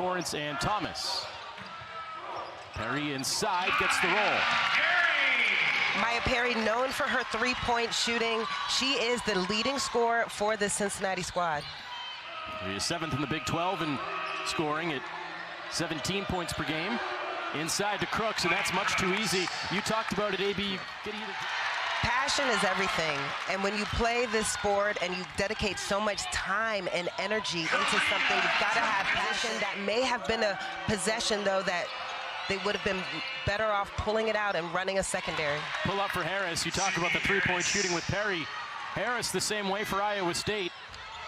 Torrance and Thomas. Perry inside, gets the roll. Maya Perry, known for her three-point shooting. She is the leading scorer for the Cincinnati squad. She is 7th in the Big 12 in scoring at 17 points per game. Inside to Crooks, and that's much too easy. You talked about it, AB. Passion is everything, and when you play this sport and you dedicate so much time and energy into something, you've got to have passion. That may have been a possession, though, that they would have been better off pulling it out and running a secondary. Pull up for Harris. You talk about the three-point shooting with Perry. Harris the same way for Iowa State.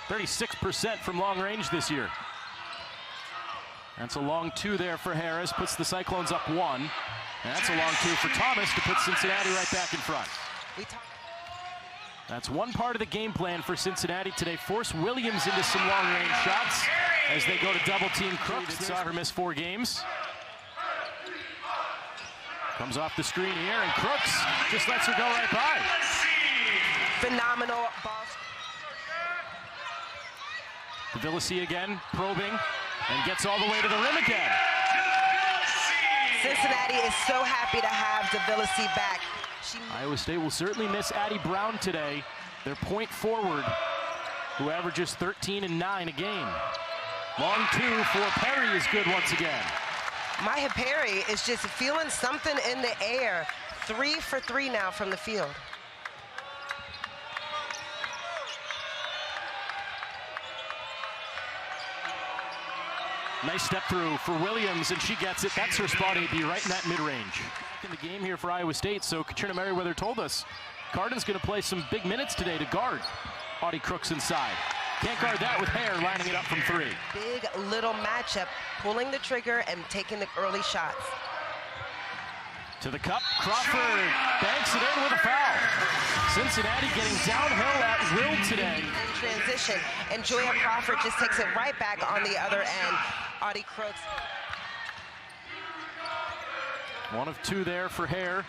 36% from long range this year. That's a long two there for Harris, puts the Cyclones up 1. And that's a long two for Thomas to put Cincinnati right back in front. That's one part of the game plan for Cincinnati today. Force Williams into some long-range shots as they go to double-team Crooks. Saw her miss 4 games. Comes off the screen here, and Crooks just lets her go right by. Phenomenal ball. Devilisi again, probing, and gets all the way to the rim again. Cincinnati is so happy to have Devilisi back. Iowa State will certainly miss Addie Brown today, their point forward, who averages 13 and 9 a game. Long two for Perry is good once again. Maya Perry is just feeling something in the air. 3 for 3 now from the field. Nice step through for Williams, and she gets it. That's her spot, AB, right in that mid-range. In the game here for Iowa State, so Katrina Merriweather told us Cardin's going to play some big minutes today to guard Audie Crooks inside. Can't guard that with Hare lining it up from 3. Big little matchup, pulling the trigger and taking the early shots. To the cup, Crawford banks it in with a foul. Cincinnati getting downhill at will today. In transition, and Joya Crawford just takes it right back on the other end. Audie Crooks. 1 of 2 there for Hare.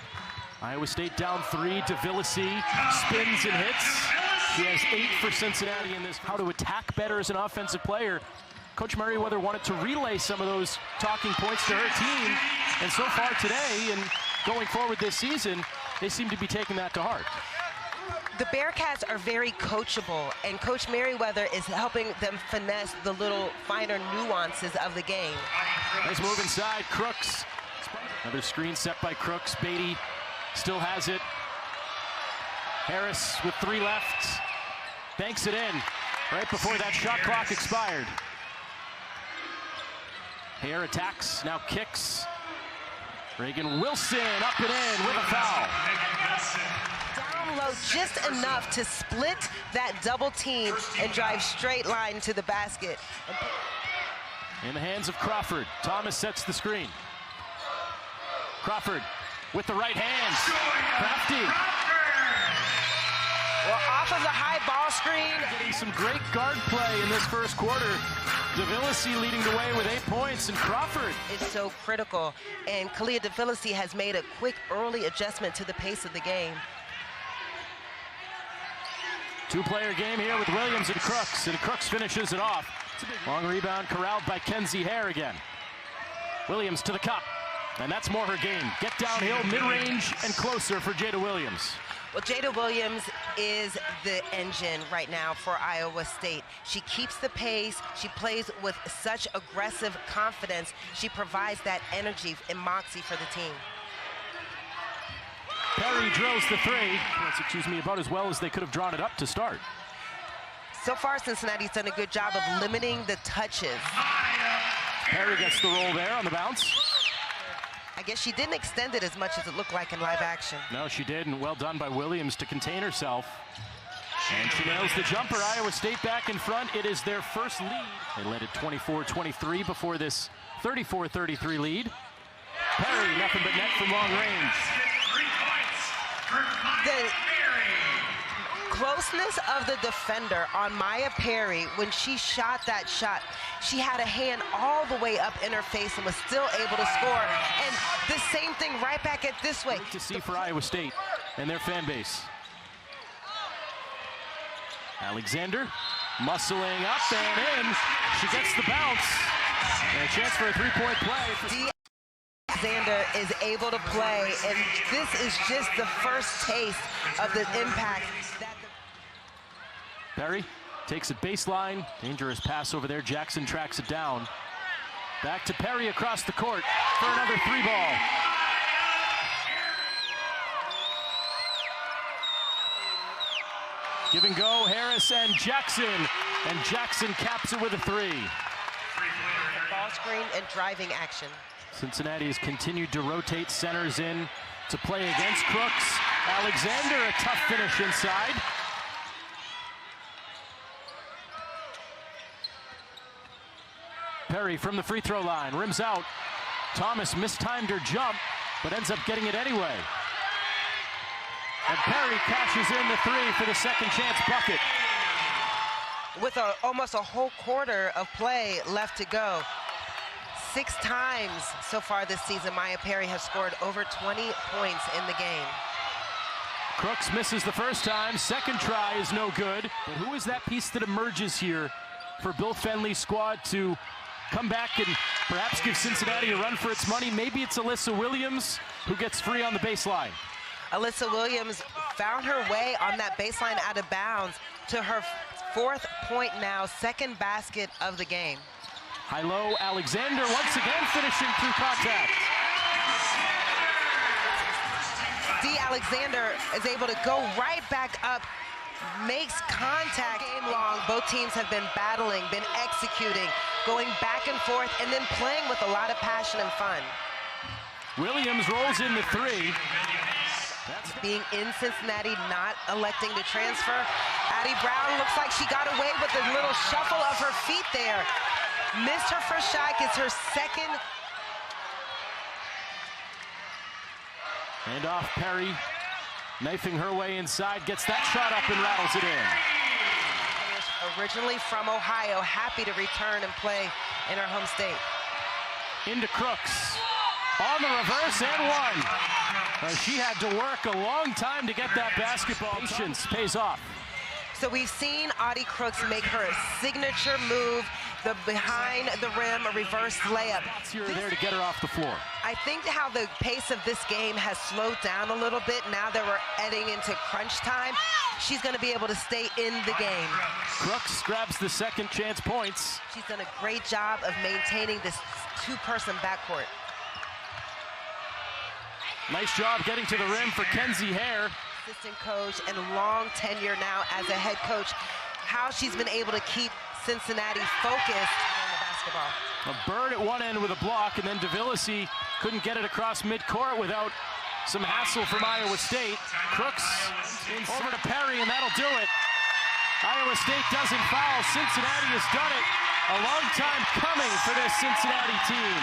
Iowa State down 3. Devilisi spins and hits. She has 8 for Cincinnati in this. How to attack better as an offensive player. Coach Merriweather wanted to relay some of those talking points to her team, and so far today and going forward this season, they seem to be taking that to heart. The Bearcats are very coachable, and Coach Merriweather is helping them finesse the little finer nuances of the game. Nice move inside, Crooks. Another screen set by Crooks. Beatty still has it. Harris with 3 left. Banks it in right before that shot clock expired. Hare attacks, now kicks. Reagan Wilson up and in with a foul. Down low just enough to split that double team and drive straight line to the basket. In the hands of Crawford. Thomas sets the screen. Crawford with the right hand. Crafty. Well, off of the high ball screen. Getting some great guard play in this first quarter. Devilisi leading the way with 8 points, and Crawford is so critical. And Kalia Devilisi has made a quick early adjustment to the pace of the game. 2-player game here with Williams and Crooks finishes it off. Long rebound corralled by Kenzie Hare again. Williams to the cup, and that's more her game. Get downhill, mid-range, and closer for Jada Williams. Well, Jada Williams is the engine right now for Iowa State. She keeps the pace. She plays with such aggressive confidence. She provides that energy and moxie for the team. Perry drills the 3. About as well as they could have drawn it up to start. So far, Cincinnati's done a good job of limiting the touches. Perry gets the roll there on the bounce. I guess she didn't extend it as much as it looked like in live action. No, she didn't. Well done by Williams to contain herself. And she nails the jumper. Iowa State back in front. It is their first lead. They led at 24-23 before this 34-33 lead. Perry, nothing but net from long range. The closeness of the defender on Maya Perry when she shot that shot, she had a hand all the way up in her face and was still able to score. And the same thing right back at this way. To see for Iowa State and their fan base. Alexander muscling up and in. She gets the bounce. And a chance for a three-point play. Alexander is able to play, and this is just the first taste of the impact. Perry takes it baseline. Dangerous pass over there. Jackson tracks it down. Back to Perry across the court for another three ball. Give and go, Harris and Jackson. And Jackson caps it with a three. Ball screen and driving action. Cincinnati has continued to rotate centers in to play against Crooks. Alexander, a tough finish inside. Perry from the free throw line, rims out. Thomas mistimed her jump, but ends up getting it anyway. And Perry cashes in the three for the second chance bucket. With almost a whole quarter of play left to go. 6 times so far this season, Maya Perry has scored over 20 points in the game. Crooks misses the first time, second try is no good. But who is that piece that emerges here for Bill Fenley's squad to come back and perhaps give Cincinnati a run for its money? Maybe it's Alyssa Williams who gets free on the baseline. Alyssa Williams found her way on that baseline out of bounds to her 4th point now, 2nd basket of the game. High-low, Alexander once again finishing through contact. D. Alexander is able to go right back up, makes contact game long. Both teams have been battling, been executing, going back and forth, and then playing with a lot of passion and fun. Williams rolls in the three. Being in Cincinnati, not electing to transfer. Addie Brown looks like she got away with a little shuffle of her feet there. Missed her first shot, gets her second. And off Perry, knifing her way inside, gets that shot up and rattles it in. Originally from Ohio, happy to return and play in her home state. Into Crooks, on the reverse and one. She had to work a long time to get that basketball. Patience pays off. So we've seen Audie Crooks make her signature move, the behind the rim, a reverse layup. You're there to get her off the floor. I think how the pace of this game has slowed down a little bit now that we're heading into crunch time. She's going to be able to stay in the game. Crooks grabs the second chance points. She's done a great job of maintaining this 2-person backcourt. Nice job getting to the rim for Kenzie Hare. Assistant coach and long tenure now as a head coach. How she's been able to keep Cincinnati focused on the basketball. A Bird at one end with a block, and then DeVillisi couldn't get it across midcourt without some hassle from Iowa State. Crooks over to Perry, and that'll do it. Iowa State doesn't foul. Cincinnati has done it. A long time coming for this Cincinnati team.